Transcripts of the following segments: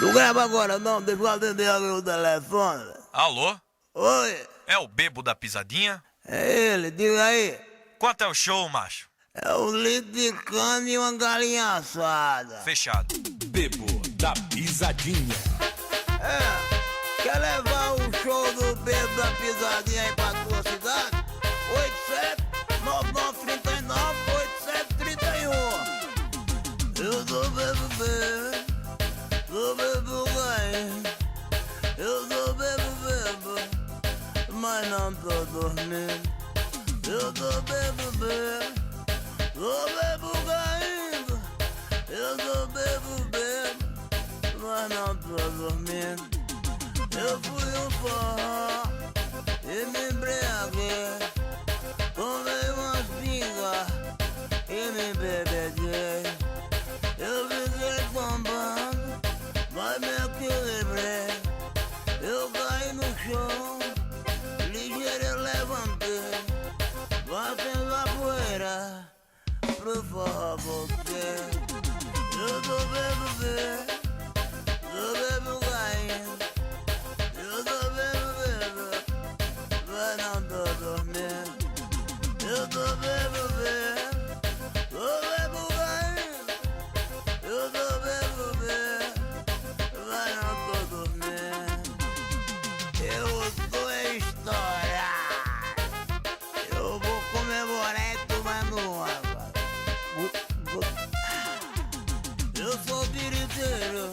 Não grava agora não, deixa eu atender o telefone. Alô? Oi, É o Bebo da Pisadinha? é ele, diga aí. Quanto é o show, macho? É um litro de cana e uma galinha assada. Fechado. Bebo da Pisadinha. Quer levar o show do Bebo da Pisadinha aí pra tua cidade? 87-9939-8731. Eu sou bebo, sou bebo ganho. Eu sou bebo, mas não tô dormindo. Eu sou bebo, sou bebo caindo. Eu sou bebo, mas não tô dormindo. Eu fui um forró e me embriaguei. Tomei umas pingas e me bebedei. Eu fiquei tombando, mas me equilibrei. Eu caí no chão, ligeiro eu levantei. Batendo a poeira, pro forró voltei. Eu tô bebo, sou bebo caindo. Eu tô bebo, mas não tô dormindo. Eu tô bebo, sou bebo caindo. Eu tô bebo, mas não tô dormindo. Eu tô estourado. Eu vou comemorar e tomando água. Eu sou biriteiro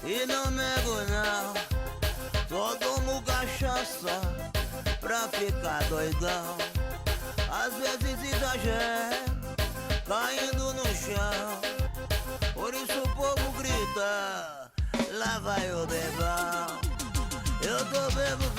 e não nego não. Só tomo cachaça pra ficar doidão. Às vezes exagero, caindo no chão. Por isso o povo grita, lá vai o bebão. Eu tô bebo,